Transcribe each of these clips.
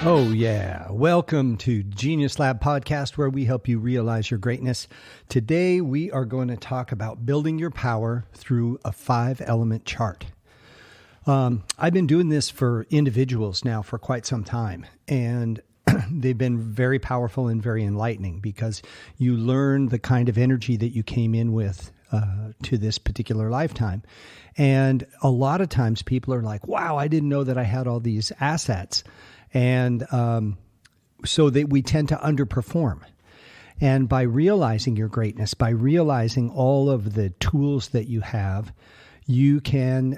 Oh, yeah. Welcome to GeniusLab podcast, where we help you realize your greatness. Today, we are going to talk about building your power through a 5-element chart. I've been doing this for individuals now for quite some time, and they've been very powerful and very enlightening because you learn the kind of energy that you came in with to this particular lifetime. And a lot of times people are like, wow, I didn't know that I had all these assets. And so that we tend to underperform. And by realizing your greatness, by realizing all of the tools that you have, you can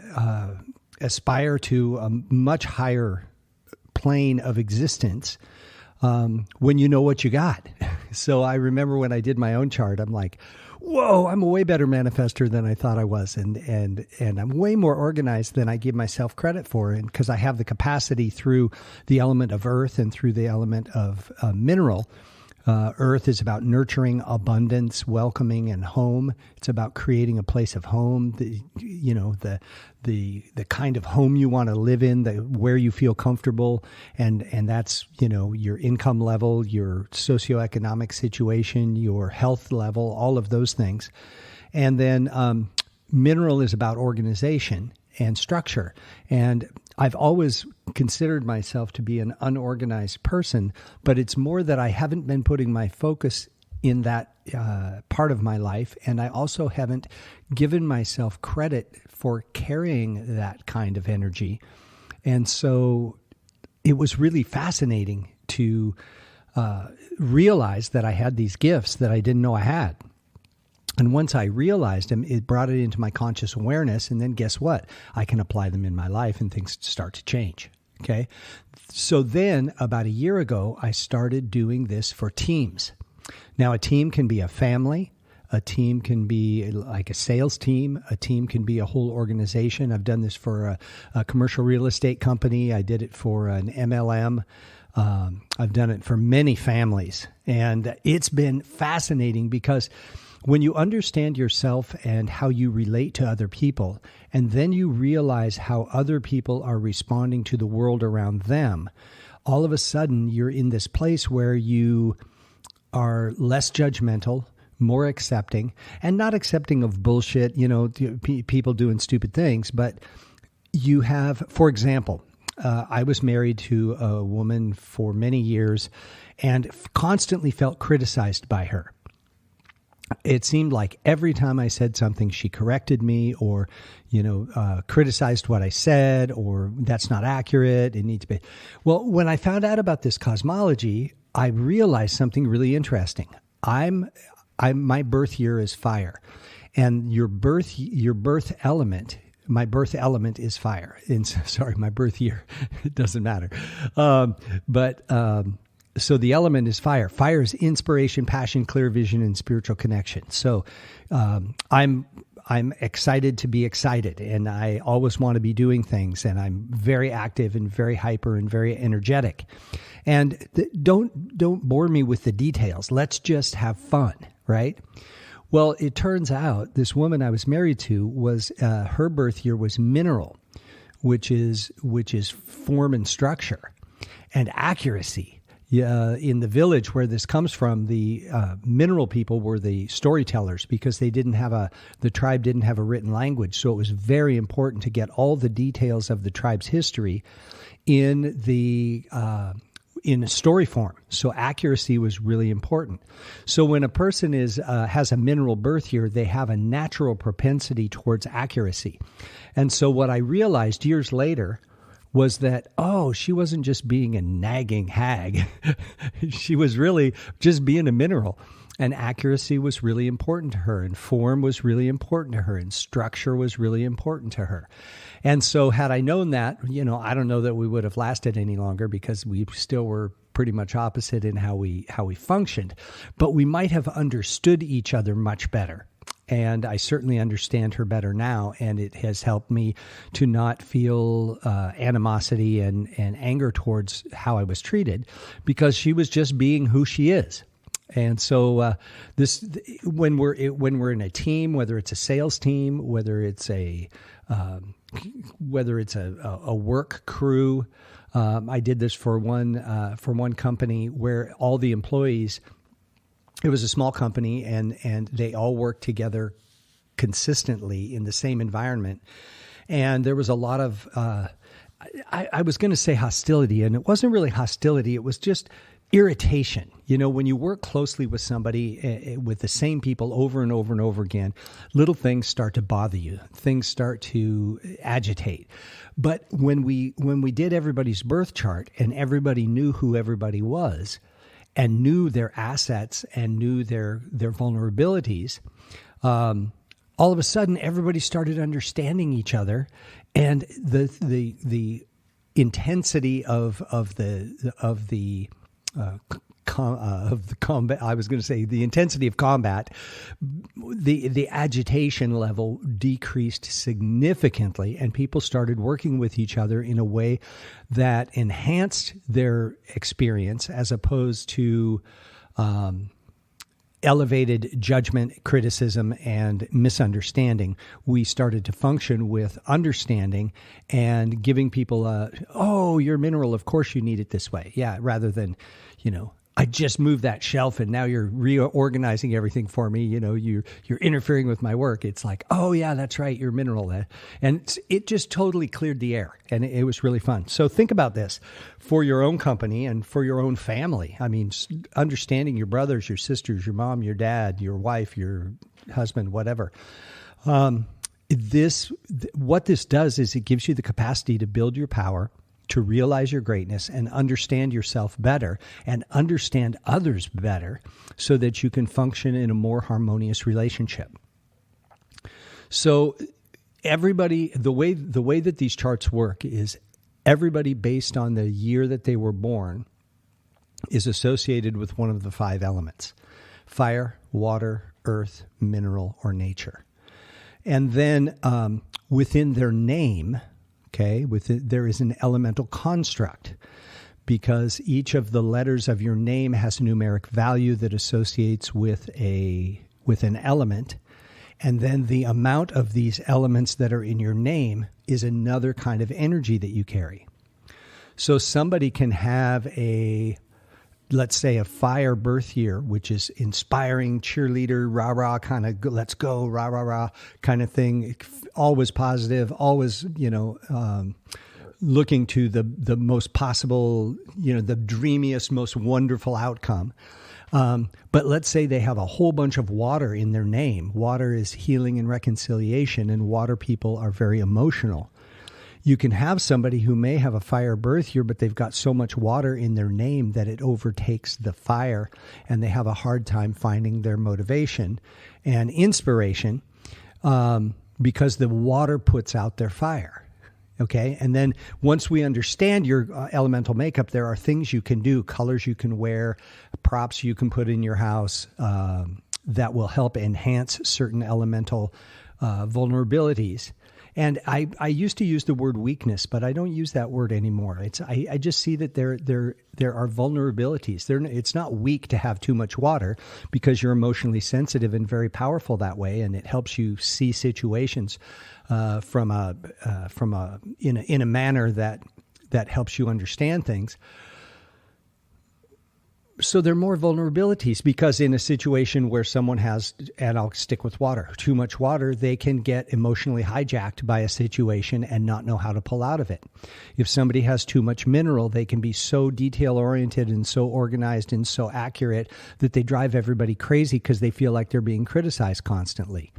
aspire to a much higher plane of existence when you know what you got. So I remember when I did my own chart, I'm like, whoa, I'm a way better manifester than I thought I was. And I'm way more organized than I give myself credit for. And because I have the capacity through the element of earth and through the element of mineral. Earth is about nurturing, abundance, welcoming, and home. It's about creating a place of home, the kind of home you want to live in, where you feel comfortable, and that's, your income level, your socioeconomic situation, your health level, all of those things. And then mineral is about organization and structure. And I've always considered myself to be an unorganized person, but it's more that I haven't been putting my focus in that part of my life, and I also haven't given myself credit for carrying that kind of energy. And so it was really fascinating to realize that I had these gifts that I didn't know I had. And once I realized them, it brought it into my conscious awareness. And then guess what? I can apply them in my life and things start to change. Okay. So then about a year ago, I started doing this for teams. Now, a team can be a family. A team can be like a sales team. A team can be a whole organization. I've done this for a commercial real estate company. I did it for an MLM. I've done it for many families. And it's been fascinating because when you understand yourself and how you relate to other people, and then you realize how other people are responding to the world around them, all of a sudden you're in this place where you are less judgmental, more accepting, and not accepting of bullshit, people doing stupid things. But you have, for example, I was married to a woman for many years and constantly felt criticized by her. It seemed like every time I said something, she corrected me or, criticized what I said, or that's not accurate. It needs to be. Well, when I found out about this cosmology, I realized something really interesting. My birth year is fire, and your birth element. My birth element is fire. And sorry, my birth year. It doesn't matter. So the element is fire. Fire is inspiration, passion, clear vision, and spiritual connection. So I'm excited to be excited, and I always want to be doing things, and I'm very active and very hyper and very energetic. And don't bore me with the details. Let's just have fun, right? Well, it turns out this woman I was married to was her birth year was mineral, which is form and structure and accuracy. In the village where this comes from, the mineral people were the storytellers because the tribe didn't have a written language. So it was very important to get all the details of the tribe's history in a story form. So accuracy was really important. So when a person has a mineral birth year, they have a natural propensity towards accuracy. And so what I realized years later was that, she wasn't just being a nagging hag. She was really just being a mineral. And accuracy was really important to her, and form was really important to her, and structure was really important to her. And so had I known that, I don't know that we would have lasted any longer because we still were pretty much opposite in how we functioned. But we might have understood each other much better. And I certainly understand her better now, and it has helped me to not feel animosity and anger towards how I was treated, because she was just being who she is. And so when we're in a team, whether it's a sales team, whether it's a whether it's a work crew. I did this for one company where all the employees, it was a small company, and they all worked together consistently in the same environment. And there was a lot of, I was going to say hostility, and it wasn't really hostility. It was just irritation. When you work closely with somebody, with the same people over and over and over again, little things start to bother you. Things start to agitate. But when we did everybody's birth chart and everybody knew who everybody was and knew their assets and knew their vulnerabilities, all of a sudden everybody started understanding each other, and the intensity of the combat. I was going to say the intensity of combat, the agitation level decreased significantly, and people started working with each other in a way that enhanced their experience, as opposed to elevated judgment, criticism, and misunderstanding. We started to function with understanding and giving people oh, your mineral, of course you need it this way. Yeah, rather than, I just moved that shelf and now you're reorganizing everything for me. You're interfering with my work. It's like, oh yeah, that's right, your mineral. And it just totally cleared the air, and it was really fun. So think about this for your own company and for your own family. I mean, understanding your brothers, your sisters, your mom, your dad, your wife, your husband, whatever. What this does is it gives you the capacity to build your power, to realize your greatness, and understand yourself better and understand others better, so that you can function in a more harmonious relationship. So everybody, the way that these charts work is everybody, based on the year that they were born, is associated with one of the 5 elements: fire, water, earth, mineral, or nature. And then within their name, there is an elemental construct, because each of the letters of your name has a numeric value that associates with an element. And then the amount of these elements that are in your name is another kind of energy that you carry. So somebody can have let's say a fire birth year, which is inspiring, cheerleader, rah-rah, kind of let's go, rah-rah-rah kind of thing. Always positive, always, looking to the most possible, the dreamiest, most wonderful outcome. But let's say they have a whole bunch of water in their name. Water is healing and reconciliation, and water people are very emotional. You can have somebody who may have a fire birth year, but they've got so much water in their name that it overtakes the fire, and they have a hard time finding their motivation and inspiration because the water puts out their fire. Okay. And then once we understand your elemental makeup, there are things you can do, colors you can wear, props you can put in your house that will help enhance certain elemental vulnerabilities. And I used to use the word weakness, but I don't use that word anymore. I just see that there are vulnerabilities. It's not weak to have too much water, because you're emotionally sensitive and very powerful that way, and it helps you see situations in a manner that helps you understand things. So there are more vulnerabilities, because in a situation where someone has, and I'll stick with water, too much water, they can get emotionally hijacked by a situation and not know how to pull out of it. If somebody has too much mineral, they can be so detail-oriented and so organized and so accurate that they drive everybody crazy because they feel like they're being criticized constantly.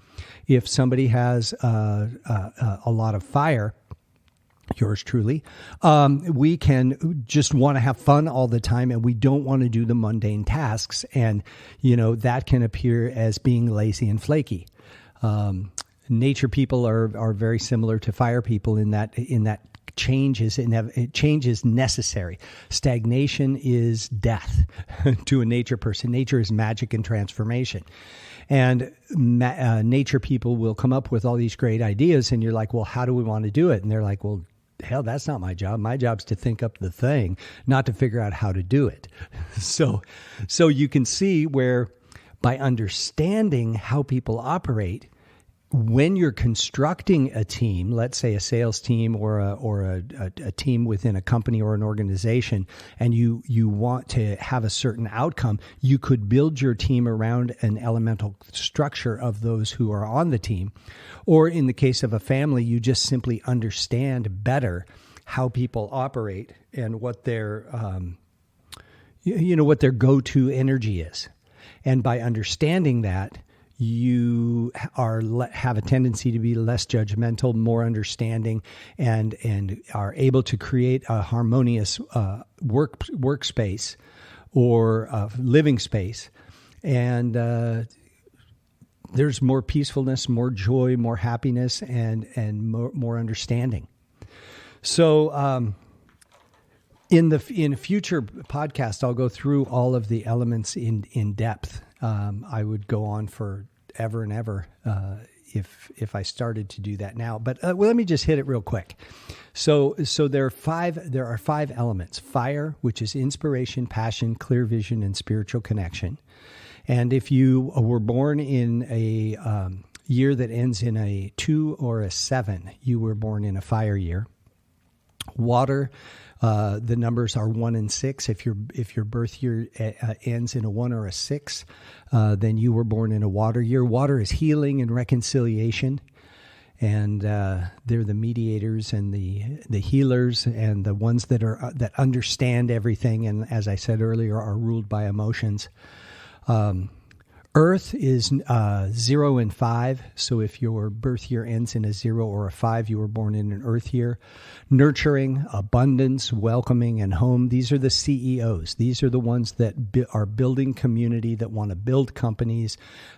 If somebody has a lot of fire, yours truly, we can just want to have fun all the time, and we don't want to do the mundane tasks. And, that can appear as being lazy and flaky. Nature people are very similar to fire people in that change is necessary. Stagnation is death to a nature person. Nature is magic and transformation. And nature people will come up with all these great ideas, and you're like, well, how do we want to do it? And they're like, well, hell, that's not my job. My job's to think up the thing, not to figure out how to do it. So you can see where, by understanding how people operate, when you're constructing a team, let's say a sales team or a team within a company or an organization, and you want to have a certain outcome, you could build your team around an elemental structure of those who are on the team. Or in the case of a family, you just simply understand better how people operate and what their what their go-to energy is. And by understanding that, you have a tendency to be less judgmental, more understanding, and are able to create a harmonious workspace or living space. And there's more peacefulness, more joy, more happiness, and more understanding. So in a future podcast, I'll go through all of the elements in depth. I would go on for ever and ever if I started to do that now. But let me just hit it real quick. So there are five elements: fire, which is inspiration, passion, clear vision, and spiritual connection. And if you were born in a year that ends in a 2 or a 7, you were born in a fire year. Water. The numbers are 1 and 6. If your birth year ends in a 1 or a 6, then you were born in a water year. Water is healing and reconciliation, and they're the mediators and the healers and the ones that understand everything. And as I said earlier, are ruled by emotions. Earth is 0 and 5. So if your birth year ends in a 0 or a 5, you were born in an earth year. Nurturing, abundance, welcoming, and home. These are the CEOs. These are the ones that are building community, that want to build companies,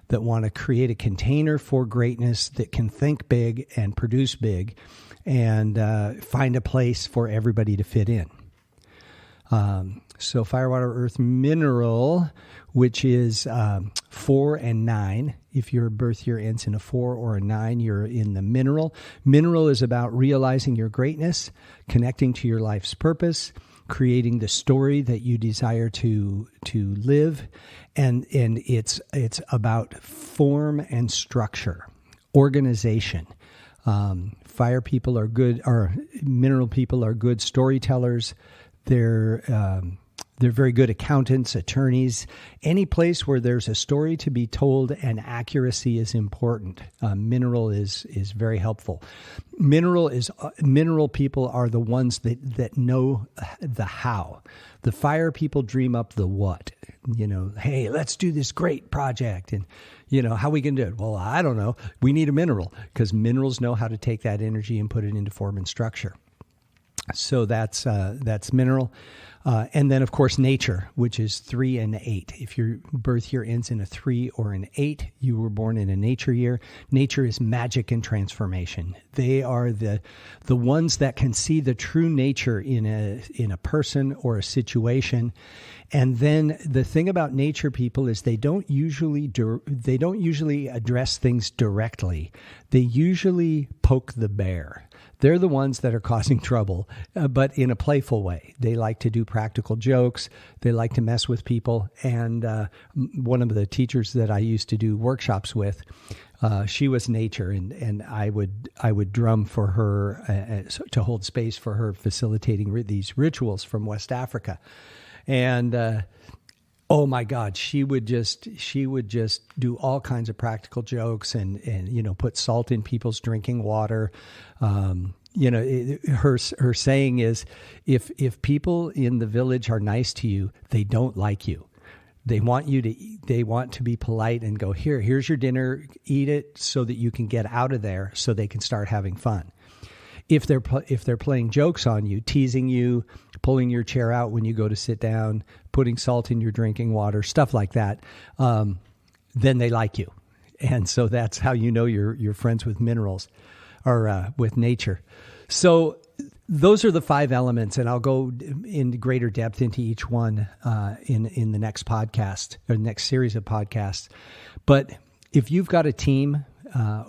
that want to create a container for greatness, that can think big and produce big, and find a place for everybody to fit in. So fire, water, earth, mineral, which is 4 and 9. If your birth year ends in a 4 or a 9, you're in the mineral. Mineral is about realizing your greatness, connecting to your life's purpose, creating the story that you desire to live, and it's about form and structure, organization. Fire people are good, or mineral people are good storytellers. They're very good accountants, attorneys. Any place where there's a story to be told and accuracy is important. Mineral is very helpful. Mineral people are the ones that know the how. The fire people dream up the what. Hey, let's do this great project, and how we can do it. Well, I don't know. We need a mineral, because minerals know how to take that energy and put it into form and structure. So that's mineral. And then, of course, nature, which is 3 and 8. If your birth year ends in a 3 or an 8, you were born in a nature year. Nature is magic and transformation. They are the ones that can see the true nature in a person or a situation. And then the thing about nature people is they don't usually address things directly. They usually poke the bear. They're the ones that are causing trouble, but in a playful way. They like to do practical jokes. They like to mess with people. And one of the teachers that I used to do workshops with, she was nature, and I would drum for her to hold space for her, facilitating these rituals from West Africa. And oh my God, she would just do all kinds of practical jokes and put salt in people's drinking water. Her saying is, if people in the village are nice to you, they don't like you. They want to be polite and go, here's your dinner, eat it so that you can get out of there so they can start having fun. If they're playing jokes on you, teasing you, pulling your chair out when you go to sit down, putting salt in your drinking water, stuff like that, then they like you. And so that's how you know you're friends with minerals or with nature. So those are the 5 elements, and I'll go in greater depth into each one in the next podcast or next series of podcasts. But if you've got a team,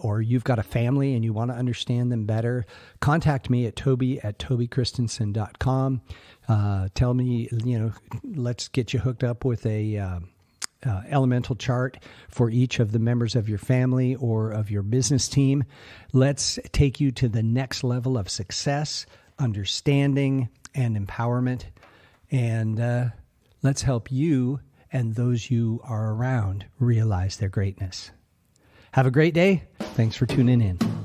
or you've got a family and you want to understand them better, contact me at tobychristensen.com. Tell me, let's get you hooked up with a elemental chart for each of the members of your family or of your business team. Let's take you to the next level of success, understanding, and empowerment. And let's help you and those you are around realize their greatness. Have a great day. Thanks for tuning in.